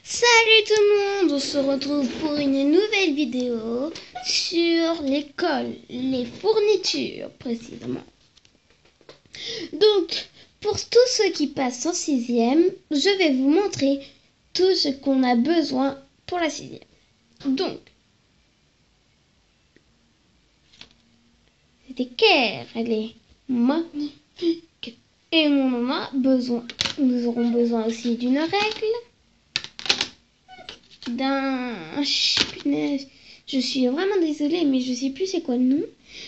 Salut tout le monde, on se retrouve pour une nouvelle vidéo sur l'école, les fournitures précisément. Donc, pour tous ceux qui passent en 6e, je vais vous montrer tout ce qu'on a besoin pour la 6e. Donc, cette équerre, elle est magnifique. Et on en a besoin. Nous aurons besoin aussi d'une règle. Punaise, je suis vraiment désolée, mais je sais plus c'est quoi le nom.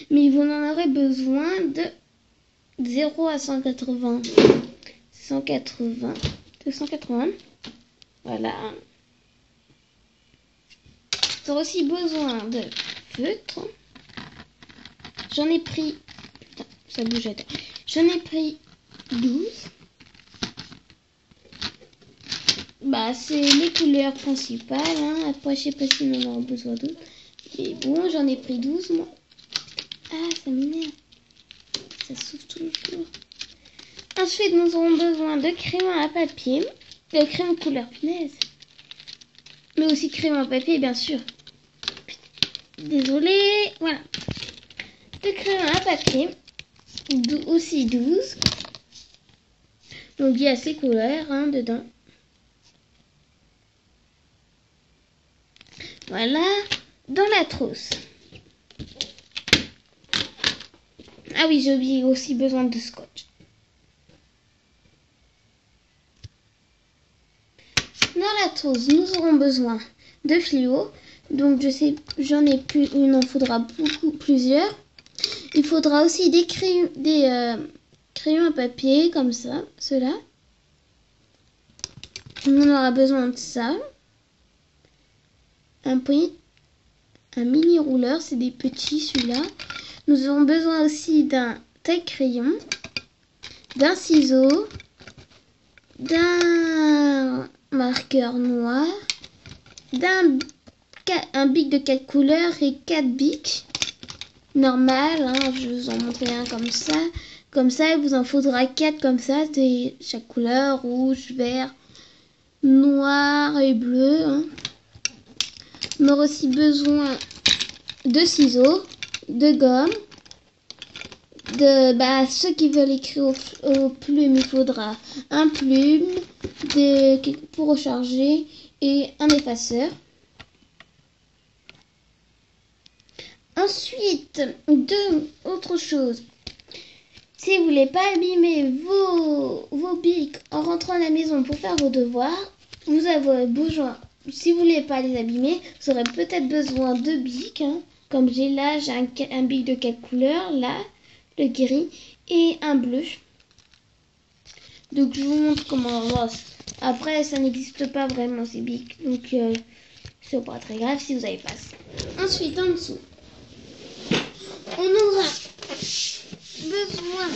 Mais vous en aurez besoin de 0 à 180. 280. Voilà. Vous aurez aussi besoin de feutre. J'en ai pris... Putain, ça bouge à terre. J'en ai pris 12. Bah, c'est les couleurs principales, hein. Après, je sais pas si nous en avons besoin d'autres. Mais bon, j'en ai pris 12, moi. Ah, ça m'énerve. Ça souffle toujours. Ensuite, nous aurons besoin de crayon à papier. De crayon couleur, punaise. Mais aussi crayon à papier, bien sûr. Désolée. Voilà. De crayon à papier. Aussi 12. Donc, il y a ces couleurs, hein, dedans. Voilà, dans la trousse. Ah oui, j'ai oublié aussi besoin de scotch. Dans la trousse, nous aurons besoin de fluo. Donc j'en ai plus, il en faudra plusieurs. Il faudra aussi des crayons à papier comme ça, ceux-là. On aura besoin de ça. Un mini rouleur, c'est des petits celui-là. Nous aurons besoin aussi d'un taille-crayon, d'un ciseau, d'un marqueur noir, un bic de 4 couleurs et 4 bics. Normal, hein, je vous en montrer un comme ça. Comme ça, il vous en faudra 4 comme ça, de chaque couleur, rouge, vert, noir et bleu. Hein. On aura aussi besoin de ciseaux, de gomme, ceux qui veulent écrire au plume, il faudra un plume pour recharger et un effaceur. Ensuite, autre chose. Si vous voulez pas abîmer vos bics en rentrant à la maison pour faire vos devoirs, vous avez besoin, si vous voulez pas les abîmer, vous aurez peut-être besoin de bics. Hein. Comme j'ai là, j'ai un bic de 4 couleurs, là, le gris, et un bleu. Donc je vous montre comment on va. Après, ça n'existe pas vraiment ces bics, donc c'est pas très grave si vous avez pas ça. Ensuite, en dessous, on aura besoin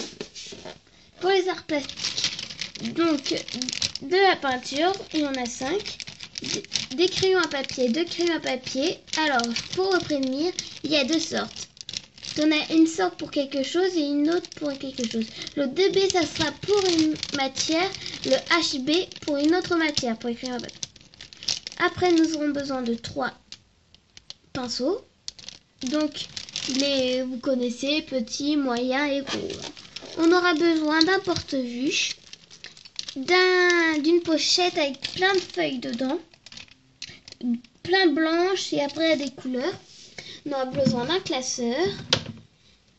pour les arts plastiques donc de la peinture, il y en a 5, des crayons à papier, 2 crayons à papier. Alors pour vous prévenir, il y a 2 sortes. On a une sorte pour quelque chose et une autre pour quelque chose. Le 2B ça sera pour une matière, le HB pour une autre matière, pour les crayons à papier. Après nous aurons besoin de 3 pinceaux. Donc vous connaissez, petit, moyen et gros. On aura besoin d'un porte-vue, d'une pochette avec plein de feuilles dedans, plein blanches et après des couleurs. On aura besoin d'un classeur,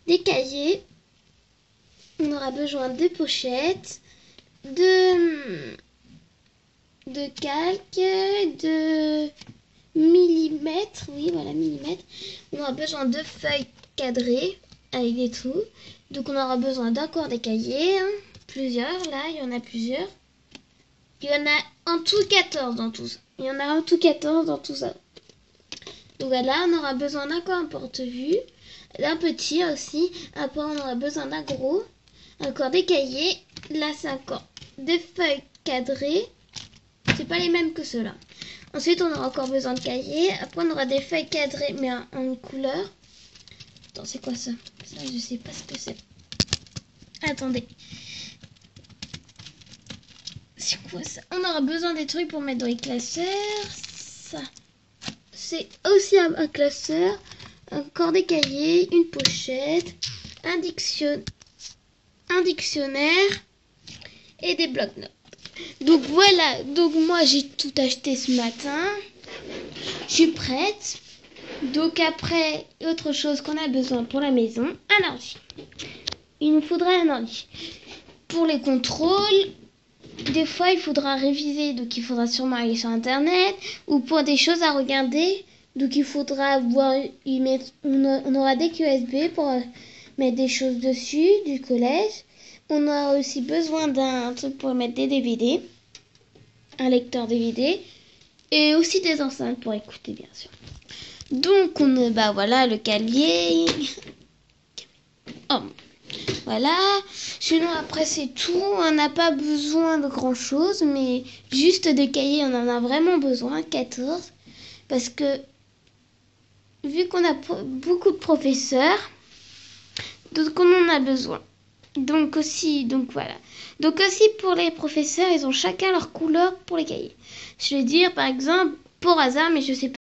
des cahiers. On aura besoin de pochettes, de calque, de millimètres. Oui, voilà, millimètres. On aura besoin de feuilles cadrées avec des trous. Donc on aura besoin d'encore des cahiers, hein, plusieurs, là, il y en a plusieurs. Il y en a en tout 14 dans tout ça. Il y en a en tout 14 dans tout ça. Donc voilà, on aura besoin d'encore un porte-vue, d'un petit aussi. Après on aura besoin d'un gros, encore des cahiers. Là c'est encore des feuilles cadrées. C'est pas les mêmes que ceux-là. Ensuite on aura encore besoin de cahiers. Après on aura des feuilles cadrées mais en couleur. Attends, c'est quoi ça? Ça, je sais pas ce que c'est. Attendez. c'est quoi ça? On aura besoin des trucs pour mettre dans les classeurs. Ça, c'est aussi un classeur. Encore des cahiers, une pochette, un dictionnaire et des blocs-notes. Donc voilà, donc moi j'ai tout acheté ce matin. Je suis prête. Donc après, autre chose qu'on a besoin pour la maison, un ordi. Il nous faudra un ordi. Pour les contrôles, des fois il faudra réviser, donc il faudra sûrement aller sur internet, ou pour des choses à regarder, donc il faudra on aura des clés USB pour mettre des choses dessus du collège. On a aussi besoin d'un truc pour mettre des DVD, un lecteur DVD, et aussi des enceintes pour écouter bien sûr. Donc voilà le calier. Oh. Voilà, sinon après c'est tout, on n'a pas besoin de grand chose, mais juste des cahiers on en a vraiment besoin, 14, parce que vu qu'on a beaucoup de professeurs, donc on en a besoin. Donc voilà. Donc aussi pour les professeurs, ils ont chacun leur couleur pour les cahiers. Je vais dire par exemple pour hasard, mais je sais pas.